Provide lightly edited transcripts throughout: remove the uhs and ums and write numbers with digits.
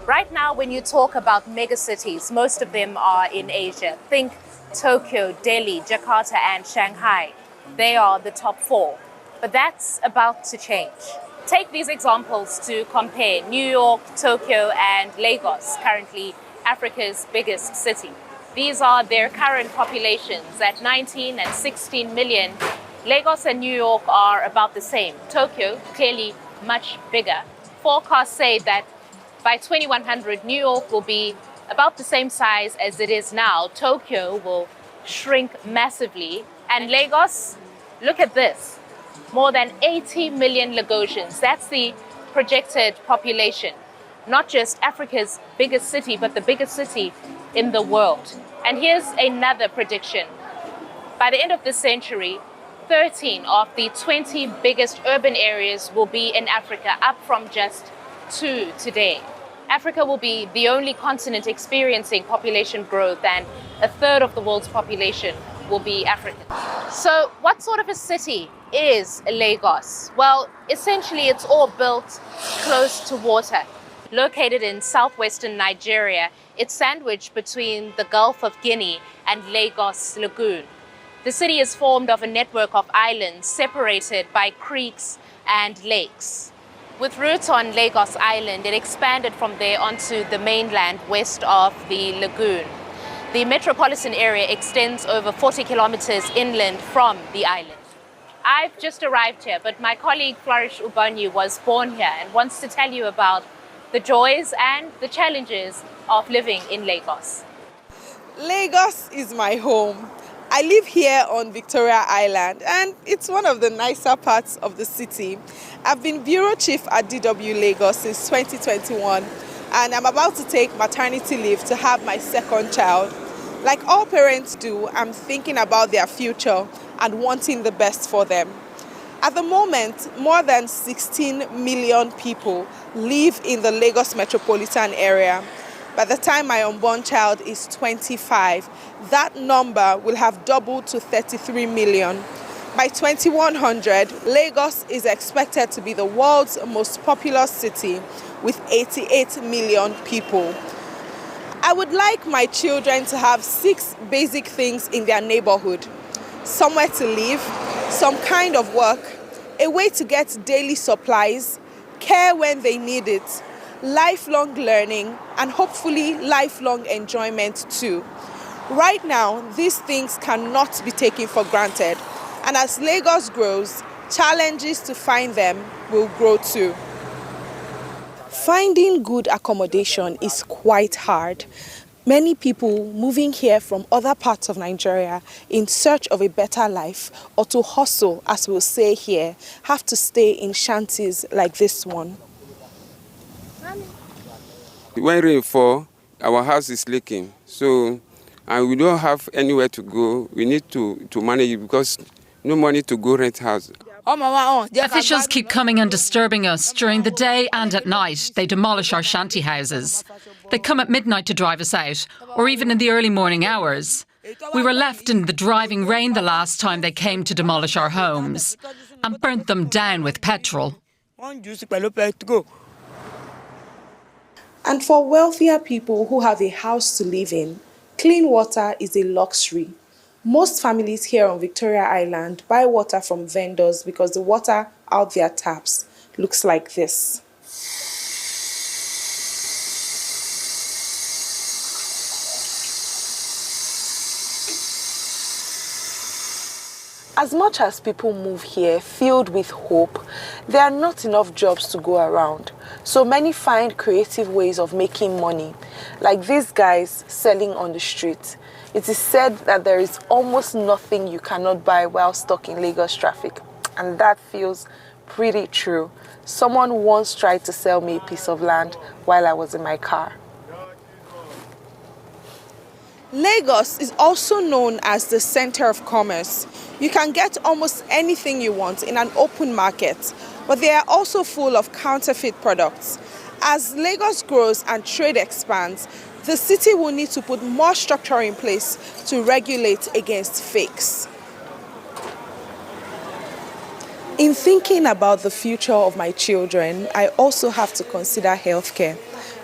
Right now, when you talk about megacities, most of them are in Asia. Think Tokyo, Delhi, Jakarta, and Shanghai. They are the top four. But that's about to change. Take these examples to compare New York, Tokyo, and Lagos, currently Africa's biggest city. These are their current populations at 19 and 16 million. Lagos and New York are about the same. Tokyo, clearly much bigger. Forecasts say that by 2100, New York will be about the same size as it is now. Tokyo will shrink massively. And Lagos, look at this. More than 80 million Lagosians. That's the projected population. Not just Africa's biggest city, but the biggest city in the world. And here's another prediction. By the end of this century, 13 of the 20 biggest urban areas will be in Africa, up from just 2 today. Africa will be the only continent experiencing population growth, and a third of the world's population will be African. So what sort of a city is Lagos? Well, essentially it's all built close to water. Located in southwestern Nigeria, it's sandwiched between the Gulf of Guinea and Lagos Lagoon. The city is formed of a network of islands separated by creeks and lakes. With roots on Lagos Island, it expanded from there onto the mainland west of the lagoon. The metropolitan area extends over 40 kilometers inland from the island. I've just arrived here, but my colleague Flourish Ubanyu was born here and wants to tell you about the joys and the challenges of living in Lagos. Lagos is my home. I live here on Victoria Island, and it's one of the nicer parts of the city. I've been Bureau Chief at DW Lagos since 2021, and I'm about to take maternity leave to have my second child. Like all parents do, I'm thinking about their future and wanting the best for them. At the moment, more than 16 million people live in the Lagos metropolitan area. By the time my unborn child is 25, that number will have doubled to 33 million. By 2100, Lagos is expected to be the world's most populous city with 88 million people. I would like my children to have 6 basic things in their neighborhood: somewhere to live, some kind of work, a way to get daily supplies, care when they need it, lifelong learning, and hopefully lifelong enjoyment too. Right now, these things cannot be taken for granted, and as Lagos grows, challenges to find them will grow too. Finding good accommodation is quite hard. Many people moving here from other parts of Nigeria in search of a better life or to hustle, as we'll say here, have to stay in shanties like this one. When rain falls, our house is leaking, and we don't have anywhere to go. We need to manage it because no money to go rent house. Officials keep coming and disturbing us during the day and at night. They demolish our shanty houses. They come at midnight to drive us out, or even in the early morning hours. We were left in the driving rain the last time they came to demolish our homes and burnt them down with petrol. And for wealthier people who have a house to live in, clean water is a luxury. Most families here on Victoria Island buy water from vendors because the water out their taps looks like this. As much as people move here filled with hope, there are not enough jobs to go around. So many find creative ways of making money, like these guys selling on the street. It is said that there is almost nothing you cannot buy while stuck in Lagos traffic, and that feels pretty true. Someone once tried to sell me a piece of land while I was in my car. Lagos is also known as the center of commerce. You can get almost anything you want in an open market, but they are also full of counterfeit products. As Lagos grows and trade expands, the city will need to put more structure in place to regulate against fakes. In thinking about the future of my children, I also have to consider healthcare.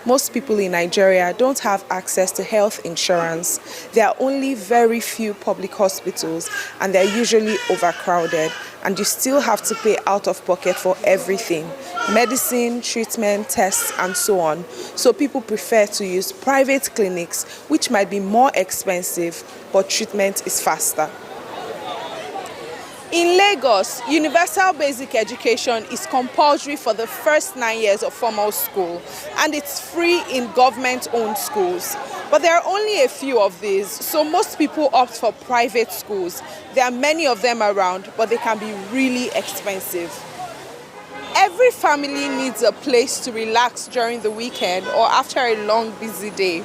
Most people in Nigeria don't have access to health insurance. There are only very few public hospitals and they're usually overcrowded, and you still have to pay out of pocket for everything: medicine, treatment, tests, and so on. So people prefer to use private clinics, which might be more expensive, but treatment is faster. In Lagos, universal basic education is compulsory for the first 9 years of formal school, and it's free in government-owned schools. But there are only a few of these, so most people opt for private schools. There are many of them around, but they can be really expensive. Every family needs a place to relax during the weekend or after a long, busy day.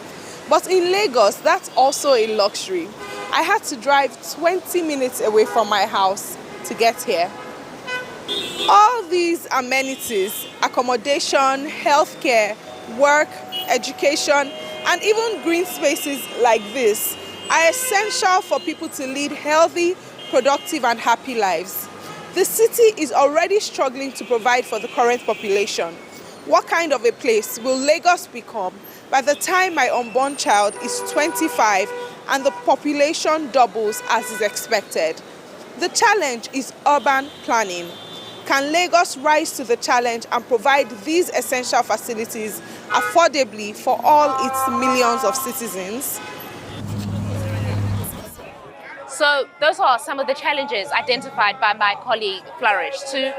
But in Lagos, that's also a luxury. I had to drive 20 minutes away from my house to get here. All these amenities, accommodation, healthcare, work, education, and even green spaces like this are essential for people to lead healthy, productive, and happy lives. The city is already struggling to provide for the current population. What kind of a place will Lagos become by the time my unborn child is 25 and the population doubles as is expected? The challenge is urban planning. Can Lagos rise to the challenge and provide these essential facilities affordably for all its millions of citizens? So those are some of the challenges identified by my colleague Flourish. To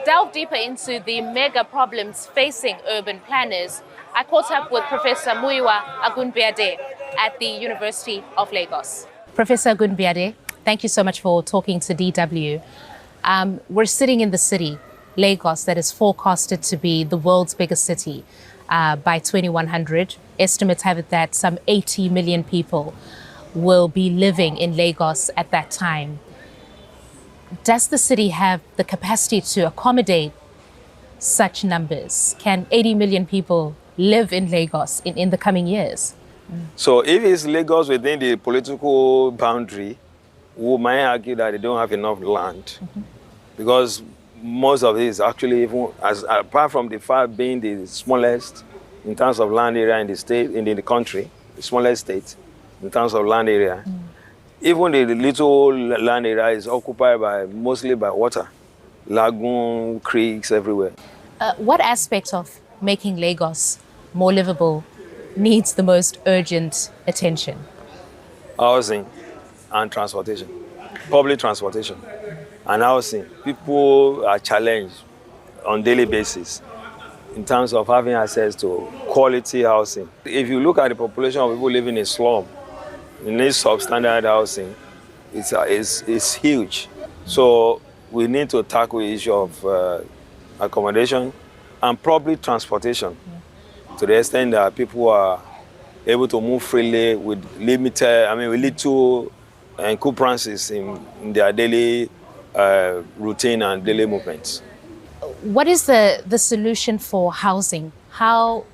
delve deeper into the mega problems facing urban planners, I caught up with Professor Muyiwa Agunbiade at the University of Lagos. Professor Agunbiade, thank you so much for talking to DW. We're sitting in the city, Lagos, that is forecasted to be the world's biggest city by 2100. Estimates have it that some 80 million people will be living in Lagos at that time. Does the city have the capacity to accommodate such numbers? Can 80 million people live in Lagos in the coming years? So if it's Lagos within the political boundary, we might argue that they don't have enough land, because most of this actually, even apart from the fact being the smallest in terms of land area in the state, in the country, the smallest state in terms of land area, even the little land area is occupied mostly by water, lagoon, creeks everywhere. What aspect of making Lagos more livable needs the most urgent attention? Housing and transportation, public transportation and housing. People are challenged on daily basis in terms of having access to quality housing. If you look at the population of people living in slum, in this substandard housing, it's huge. So we need to tackle the issue of accommodation and public transportation to the extent that people are able to move freely with little encumbrances in their daily routine and daily movements. What is the solution for housing? How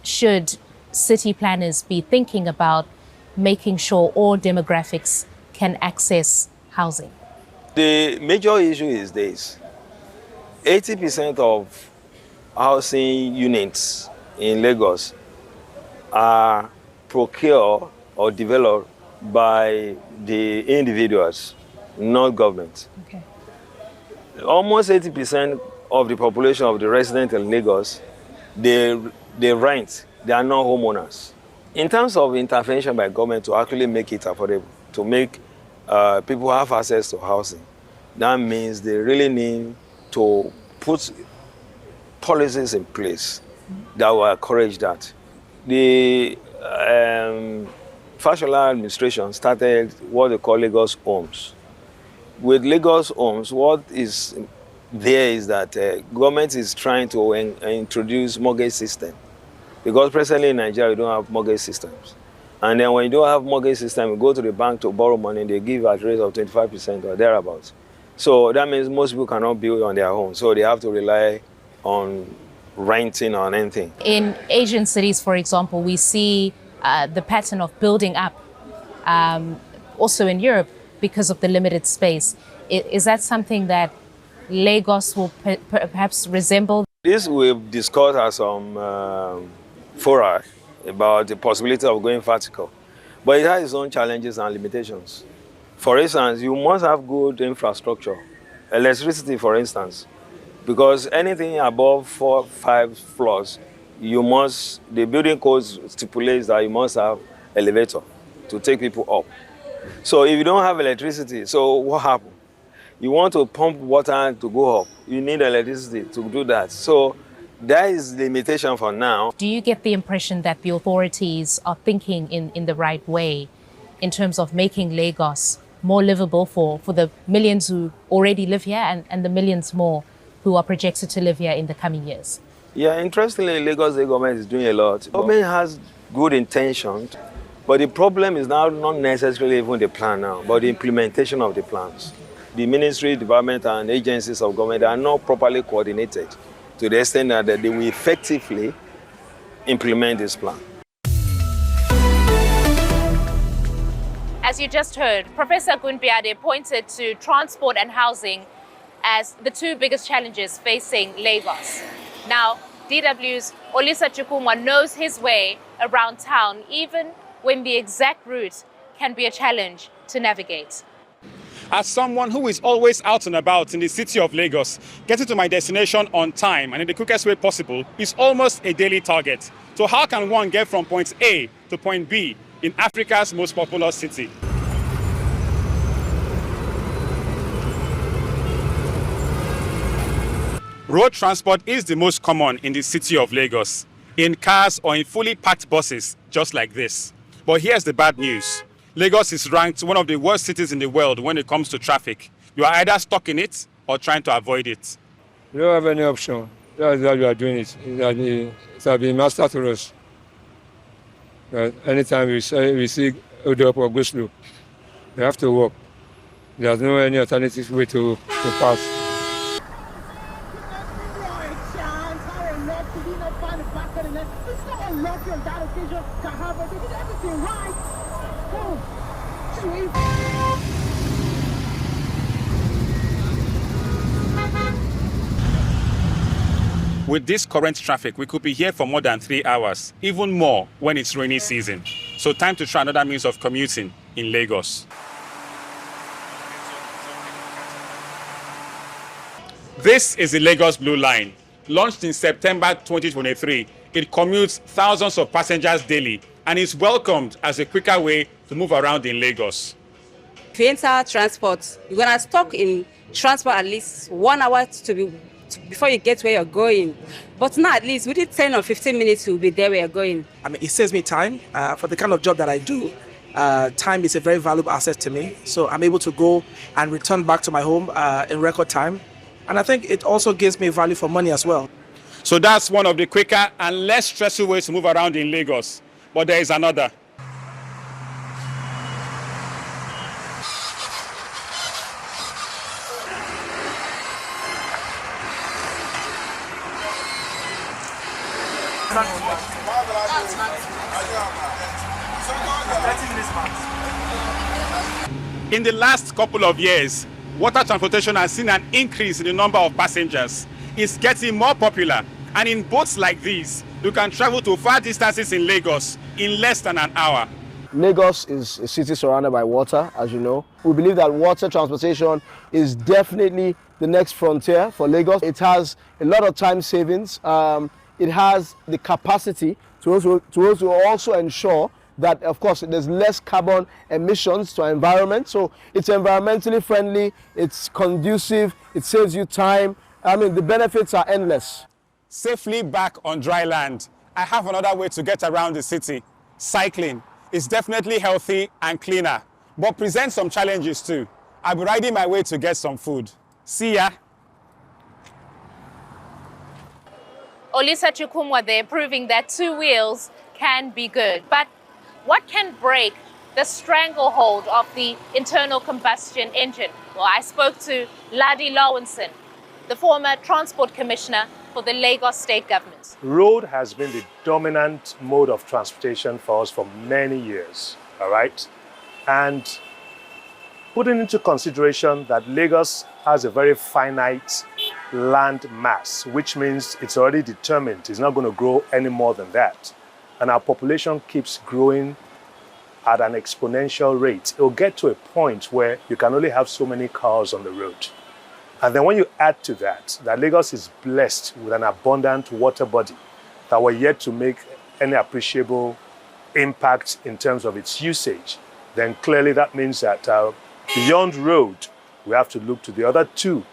should city planners be thinking about making sure all demographics can access housing? The major issue is this: 80% of housing units in Lagos are procured or developed by the individuals, not government. Okay. Almost 80% of the population of the residents in Lagos, they rent, they are not homeowners. In terms of intervention by government to actually make it affordable, to make people have access to housing, that means they really need to put policies in place that will encourage that. The Fashola administration started what they call Lagos Homes. With Lagos Homes, what is there is that government is trying to introduce mortgage system, because presently in Nigeria we don't have mortgage systems. And then when you don't have mortgage system, you go to the bank to borrow money, they give at a rate of 25% or thereabouts. So that means most people cannot build on their own, so they have to rely on renting or anything. In Asian cities, for example, we see the pattern of building up, also in Europe, because of the limited space. Is that something that Lagos will perhaps resemble? This we've discussed at some fora about the possibility of going vertical, but it has its own challenges and limitations. For instance, you must have good infrastructure, electricity, for instance, because anything above 4, 5 floors, the building code stipulates that you must have elevator to take people up. So if you don't have electricity, so what happens? You want to pump water to go up, you need electricity to do that. So that is the limitation for now. Do you get the impression that the authorities are thinking in the right way in terms of making Lagos more livable for the millions who already live here and the millions more who are projected to live here in the coming years? Yeah, interestingly, Lagos State government is doing a lot. The government has good intentions, but the problem is now not necessarily even the plan now, but the implementation of the plans. The ministry, department, and agencies of government are not properly coordinated to the extent that they will effectively implement this plan. As you just heard, Professor Gunbiade pointed to transport and housing as the two biggest challenges facing Lagos. Now, DW's Olisa Chukwuma knows his way around town, even when the exact route can be a challenge to navigate. As someone who is always out and about in the city of Lagos, getting to my destination on time and in the quickest way possible is almost a daily target. So how can one get from point A to point B in Africa's most populous city? Road transport is the most common in the city of Lagos, in cars or in fully packed buses, just like this. But here's the bad news. Lagos is ranked one of the worst cities in the world when it comes to traffic. You are either stuck in it or trying to avoid it. We don't have any option. That's why we are doing it. It has been master to us. Anytime we see Odop or go slow, we have to walk. There's no any alternative way to pass. With this current traffic, we could be here for more than 3 hours, even more when it's rainy season. So time to try another means of commuting in Lagos. This is the Lagos Blue Line. Launched in September 2023, it commutes thousands of passengers daily and is welcomed as a quicker way to move around in Lagos. If you enter transport, you're going to stuck in transport at least 1 hour before you get where you're going. But now at least within 10 or 15 minutes, you'll be there where you're going. I mean, it saves me time. For the kind of job that I do, time is a very valuable asset to me. So I'm able to go and return back to my home in record time. And I think it also gives me value for money as well. So that's one of the quicker and less stressful ways to move around in Lagos. But there is another. In the last couple of years, water transportation has seen an increase in the number of passengers. It's getting more popular, and in boats like these, you can travel to far distances in Lagos in less than an hour. Lagos is a city surrounded by water, as you know. We believe that water transportation is definitely the next frontier for Lagos. It has a lot of time savings. It has the capacity to also ensure that, of course, there's less carbon emissions to our environment. So it's environmentally friendly, it's conducive, it saves you time. I mean, the benefits are endless. Safely back on dry land, I have another way to get around the city. Cycling is definitely healthy and cleaner, but presents some challenges too. I'll be riding my way to get some food. See ya. Olisa Chukwuma there proving that two wheels can be good. But what can break the stranglehold of the internal combustion engine? Well, I spoke to Ladi Lawinson, the former transport commissioner for the Lagos state government. Road has been the dominant mode of transportation for us for many years, all right? And putting into consideration that Lagos has a very finite land mass, which means it's already determined. It's not going to grow any more than that. And our population keeps growing at an exponential rate. It'll get to a point where you can only have so many cars on the road. And then when you add to that Lagos is blessed with an abundant water body that we're yet to make any appreciable impact in terms of its usage, then clearly that means that beyond road, we have to look to the other two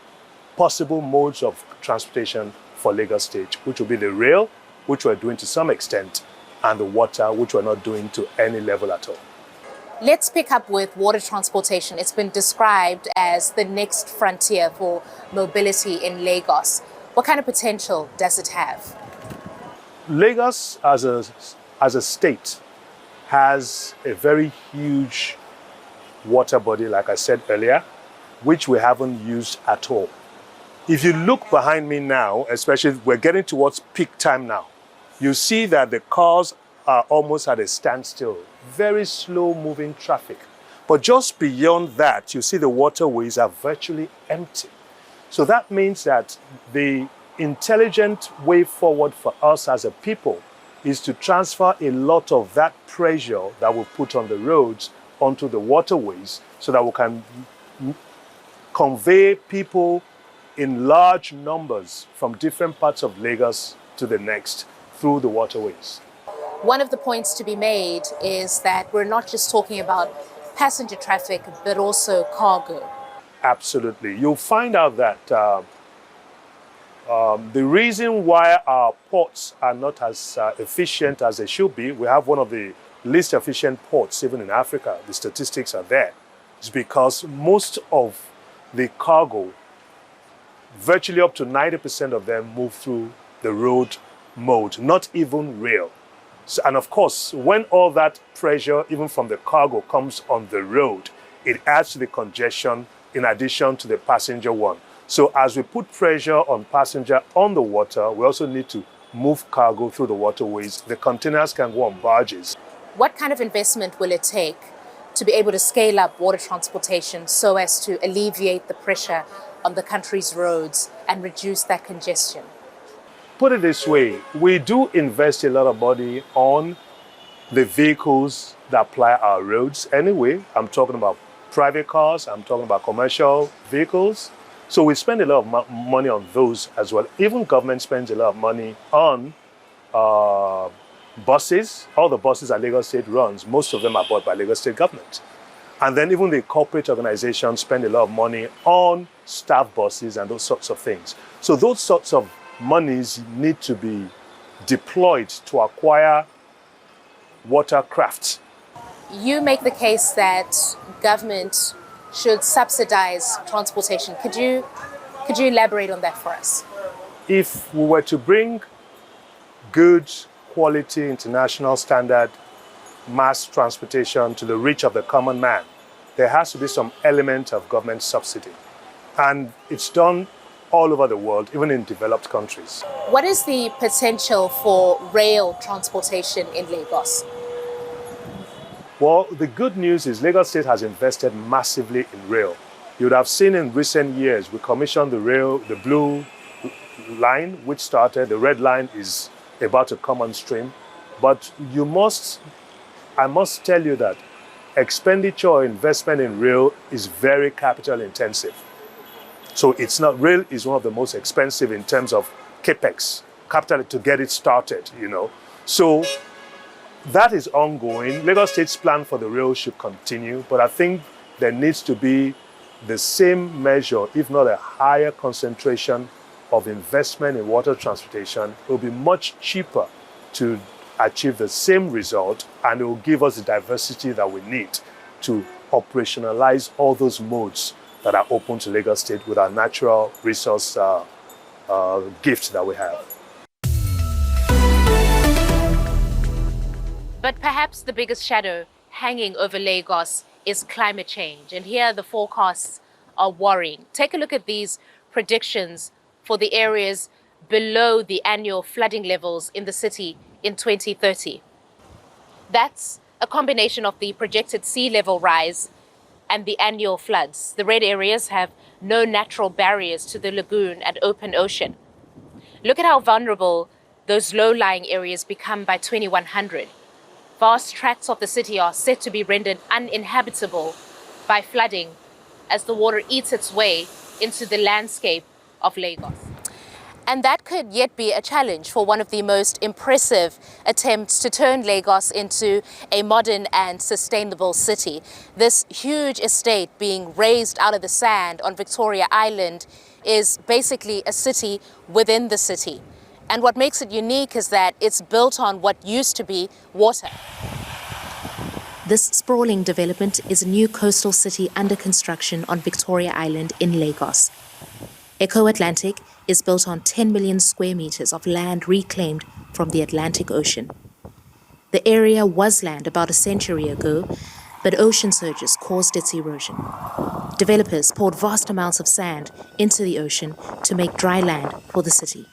possible modes of transportation for Lagos State, which will be the rail, which we're doing to some extent, and the water, which we're not doing to any level at all. Let's pick up with water transportation. It's been described as the next frontier for mobility in Lagos. What kind of potential does it have? Lagos, as a state, has a very huge water body, like I said earlier, which we haven't used at all. If you look behind me now, especially we're getting towards peak time now, you see that the cars are almost at a standstill, very slow moving traffic. But just beyond that, you see the waterways are virtually empty. So that means that the intelligent way forward for us as a people is to transfer a lot of that pressure that we put on the roads onto the waterways so that we can convey people in large numbers from different parts of Lagos to the next through the waterways. One of the points to be made is that we're not just talking about passenger traffic, but also cargo. Absolutely. You'll find out that the reason why our ports are not as efficient as they should be, we have one of the least efficient ports even in Africa, the statistics are there, is because most of the cargo, virtually up to 90% of them move through the road mode, not even rail. So, and of course, when all that pressure, even from the cargo, comes on the road, it adds to the congestion in addition to the passenger one. So as we put pressure on passenger on the water, we also need to move cargo through the waterways. The containers can go on barges. What kind of investment will it take to be able to scale up water transportation so as to alleviate the pressure on the country's roads and reduce that congestion? Put it this way, we do invest a lot of money on the vehicles that ply our roads anyway. I'm talking about private cars, I'm talking about commercial vehicles. So we spend a lot of money on those as well. Even government spends a lot of money on buses. All the buses that Lagos State runs, most of them are bought by Lagos State government. And then even the corporate organizations spend a lot of money on staff buses and those sorts of things. So those sorts of monies need to be deployed to acquire watercraft. You make the case that government should subsidize transportation. Could you elaborate on that for us? If we were to bring good quality international standard mass transportation to the reach of the common man, there has to be some element of government subsidy. And it's done all over the world, even in developed countries. What is the potential for rail transportation in Lagos? Well, the good news is Lagos State has invested massively in rail. You would have seen in recent years, we commissioned the rail, the blue line, which started, the red line is about to come on stream. But I must tell you that expenditure or investment in rail is very capital intensive. So it's not, rail is one of the most expensive in terms of capex, capital to get it started, you know. So that is ongoing. Lagos State's plan for the rail should continue, but I think there needs to be the same measure, if not a higher concentration of investment in water transportation. It will be much cheaper to achieve the same result, and it will give us the diversity that we need to operationalize all those modes that are open to Lagos State with our natural resource gift that we have. But perhaps the biggest shadow hanging over Lagos is climate change. And here the forecasts are worrying. Take a look at these predictions for the areas below the annual flooding levels in the city in 2030. That's a combination of the projected sea level rise and the annual floods. The red areas have no natural barriers to the lagoon and open ocean. Look at how vulnerable those low-lying areas become by 2100. Vast tracts of the city are set to be rendered uninhabitable by flooding as the water eats its way into the landscape of Lagos. And that could yet be a challenge for one of the most impressive attempts to turn Lagos into a modern and sustainable city. This huge estate being raised out of the sand on Victoria Island is basically a city within the city. And what makes it unique is that it's built on what used to be water. This sprawling development is a new coastal city under construction on Victoria Island in Lagos. Eco Atlantic is built on 10 million square meters of land reclaimed from the Atlantic Ocean. The area was land about a century ago, but ocean surges caused its erosion. Developers poured vast amounts of sand into the ocean to make dry land for the city.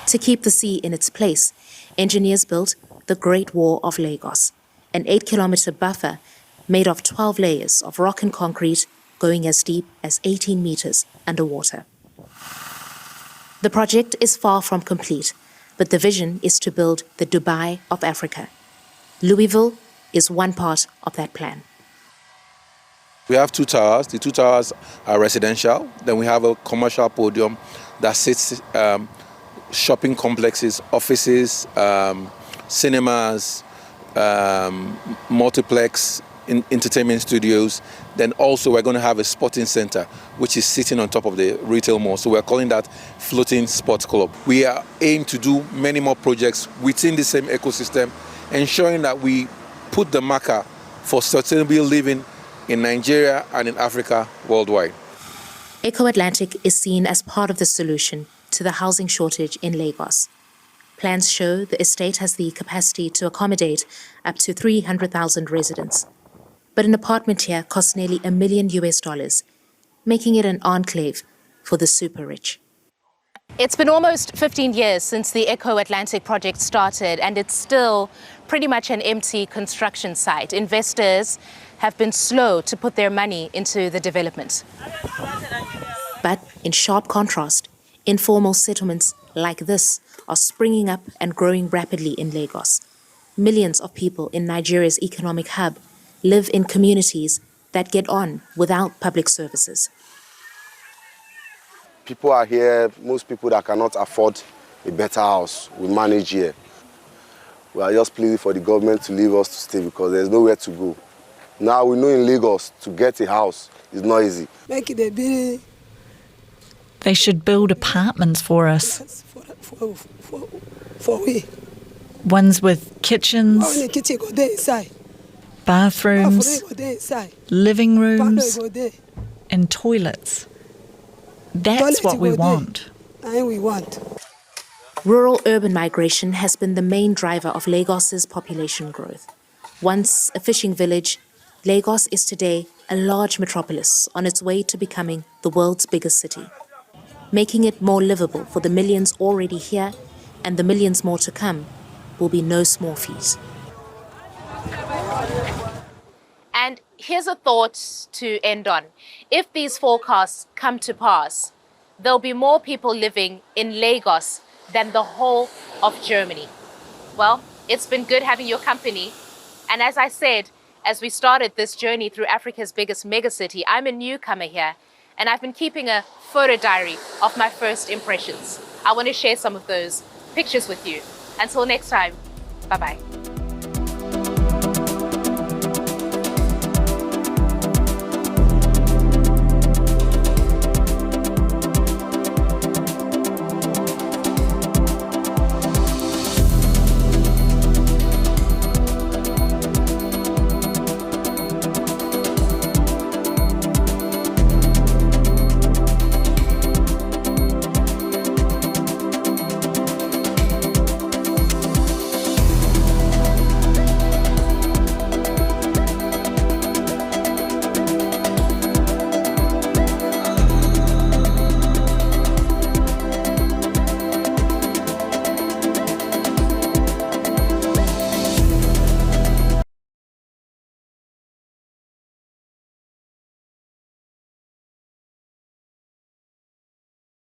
To keep the sea in its place, engineers built the Great Wall of Lagos, an 8-kilometer buffer made of 12 layers of rock and concrete going as deep as 18 meters underwater. The project is far from complete, but the vision is to build the Dubai of Africa. Louisville is one part of that plan. We have 2 towers. The 2 towers are residential. Then we have a commercial podium that sits shopping complexes, offices, cinemas, multiplex, entertainment studios. Then also we're going to have a sporting center, which is sitting on top of the retail mall. So we're calling that Floating Sports Club. We are aiming to do many more projects within the same ecosystem, ensuring that we put the marker for sustainable living in Nigeria and in Africa worldwide. Eco Atlantic is seen as part of the solution to the housing shortage in Lagos. Plans show the estate has the capacity to accommodate up to 300,000 residents. But an apartment here costs nearly $1 million, making it an enclave for the super rich. It's been almost 15 years since the Eco Atlantic project started, and it's still pretty much an empty construction site. Investors have been slow to put their money into the development. But in sharp contrast, informal settlements like this are springing up and growing rapidly in Lagos. Millions of people in Nigeria's economic hub live in communities that get on without public services. People are here, most people that cannot afford a better house, we manage here. We are just pleading for the government to leave us to stay because there's nowhere to go. Now we know in Lagos to get a house is not easy. They should build apartments for us. For we. Ones with kitchens, bathrooms, living rooms, and toilets. That's what we want. Rural-urban migration has been the main driver of Lagos's population growth. Once a fishing village, Lagos is today a large metropolis on its way to becoming the world's biggest city. Making it more livable for the millions already here and the millions more to come will be no small feat. And here's a thought to end on. If these forecasts come to pass, there'll be more people living in Lagos than the whole of Germany. Well, it's been good having your company. And as I said, as we started this journey through Africa's biggest megacity, I'm a newcomer here, and I've been keeping a photo diary of my first impressions. I want to share some of those pictures with you. Until next time, bye-bye.